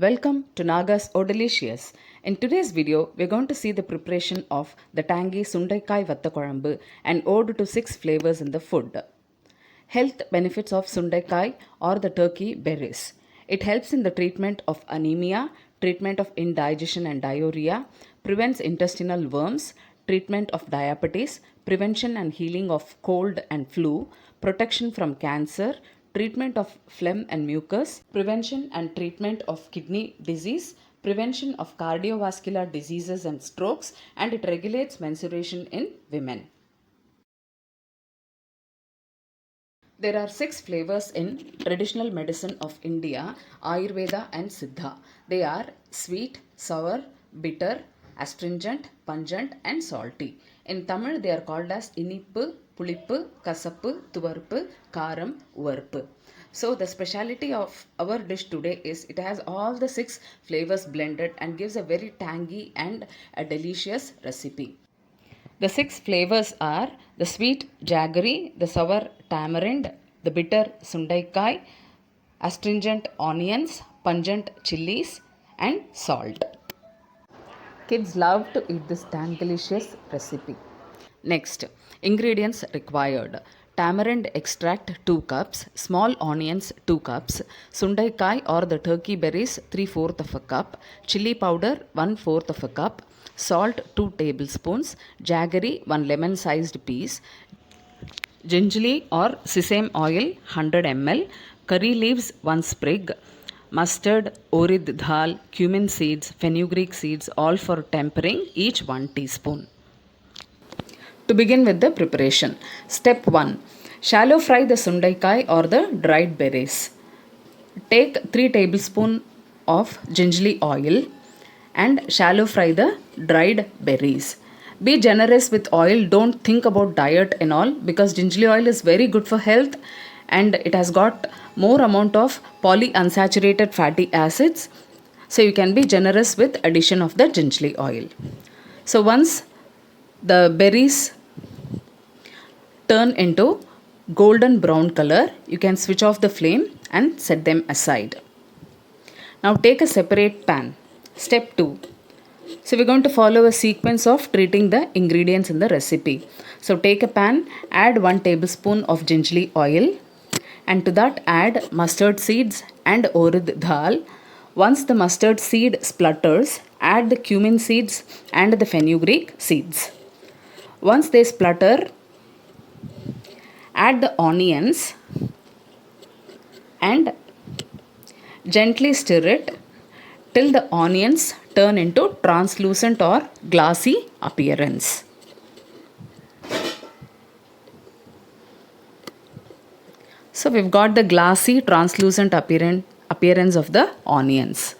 Welcome to Naga's Delicious. In today's video, we're going to see the preparation of the tangy Sundaikai Vattakolambu and ode to 6 flavors in the food. Health benefits of Sundaikai or the turkey berries. It helps in the treatment of anemia, treatment of indigestion and diarrhea, prevents intestinal worms, treatment of diabetes, prevention and healing of cold and flu, protection from cancer, treatment of phlegm and mucus, prevention and treatment of kidney disease, prevention of cardiovascular diseases and strokes, and it regulates menstruation in women. There are 6 flavors in traditional medicine of India, Ayurveda and Siddha. They are sweet, sour, bitter, astringent, pungent and salty. In Tamil they are called as Inippu, Pulippu, Kasappu, Tuvarppu, Karam, Uvarppu. So the speciality of our dish today is it has all the 6 flavors blended and gives a very tangy and a delicious recipe. The 6 flavors are the sweet jaggery, the sour tamarind, the bitter sundaikai, astringent onions, pungent chilies, and salt. Kids love to eat this delicious recipe. Next, ingredients required. Tamarind extract 2 cups, small onions 2 cups, sundaikai or the turkey berries 3/4 of a cup, chili powder 1/4 of a cup, salt 2 tablespoons, jaggery 1 lemon sized piece, gingerly or sesame oil 100 ml, curry leaves 1 sprig, mustard, orid dal, cumin seeds, fenugreek seeds all for tempering, each 1 teaspoon. To begin with the preparation. Step 1. Shallow fry the sundaikai or the dried berries. Take 3 tablespoons of gingerly oil and shallow fry the dried berries. Be generous with oil. Don't think about diet and all because gingerly oil is very good for health and it has got more amount of polyunsaturated fatty acids. So you can be generous with addition of the gingerly oil. So once the berries turn into golden brown color, you can switch off the flame and set them aside. Now take a separate pan. Step 2. So we're going to follow a sequence of treating the ingredients in the recipe. So take a pan, add 1 tablespoon of gingerly oil and to that add mustard seeds and orid dal. Once the mustard seed splutters, add the cumin seeds and the fenugreek seeds. Once they splutter, add the onions and gently stir it till the onions turn into translucent or glassy appearance. So we've got the glassy translucent appearance of the onions.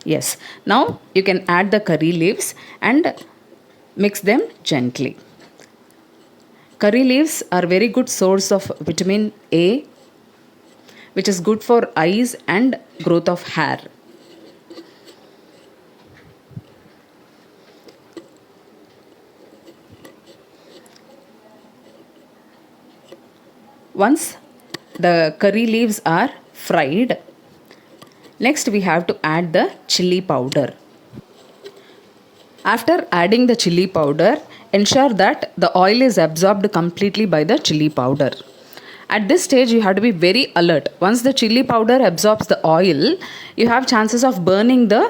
Yes, now you can add the curry leaves and mix them gently. Curry leaves are very good source of vitamin A, which is good for eyes and growth of hair. Once the curry leaves are fried, next we have to add the chili powder. After adding the chili powder, ensure that the oil is absorbed completely by the chili powder. At this stage, you have to be very alert. Once the chili powder absorbs the oil, you have chances of burning the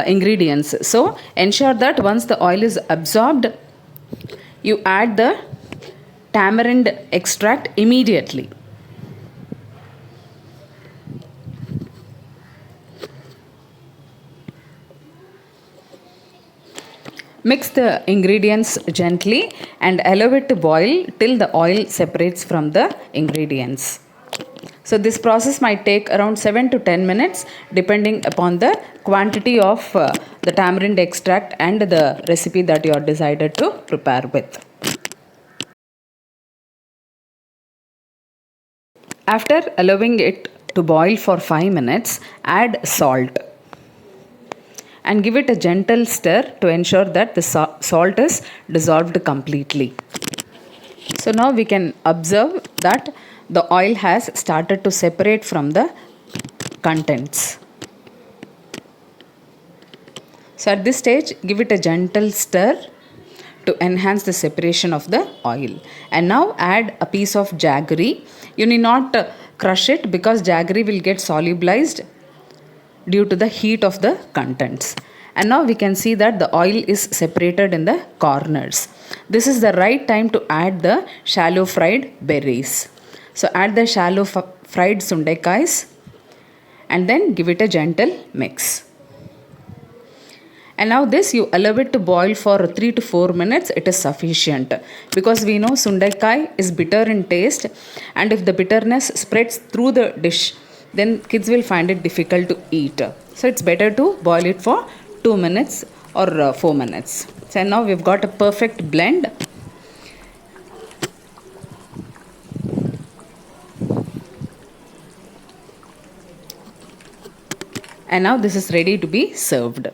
ingredients. So, ensure that once the oil is absorbed, you add the tamarind extract immediately. Mix the ingredients gently and allow it to boil till the oil separates from the ingredients. So this process might take around 7 to 10 minutes depending upon the quantity of the tamarind extract and the recipe that you are decided to prepare with. After allowing it to boil for 5 minutes, add salt and give it a gentle stir to ensure that the salt is dissolved completely. So now we can observe that the oil has started to separate from the contents. So at this stage, give it a gentle stir to enhance the separation of the oil. And now add a piece of jaggery. You need not crush it because jaggery will get solubilized due to the heat of the contents. And now we can see that the oil is separated in the corners. This is the right time to add the shallow fried berries. So add the shallow fried sundaikais and then give it a gentle mix. And now this you allow it to boil for 3 to 4 minutes. It is sufficient because we know sundaikai is bitter in taste, and if the bitterness spreads through the dish, then kids will find it difficult to eat. So it's better to boil it for 2 minutes or 4 minutes. So now we've got a perfect blend. And now this is ready to be served.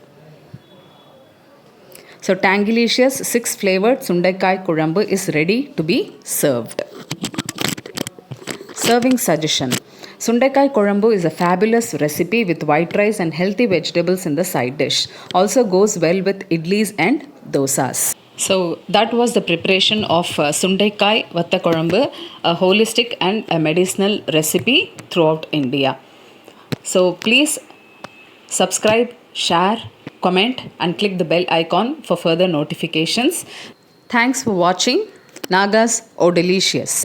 So Tangilicious 6 flavored Sundaikai Kulambu is ready to be served. Serving suggestion. Sundaikai Kulambu is a fabulous recipe with white rice and healthy vegetables in the side dish. Also goes well with idlis and dosas. So that was the preparation of Sundaikai Vatta Kulambu, a holistic and a medicinal recipe throughout India. So please subscribe, share, comment and click the bell icon for further notifications. Thanks for watching Nagas O Delicious.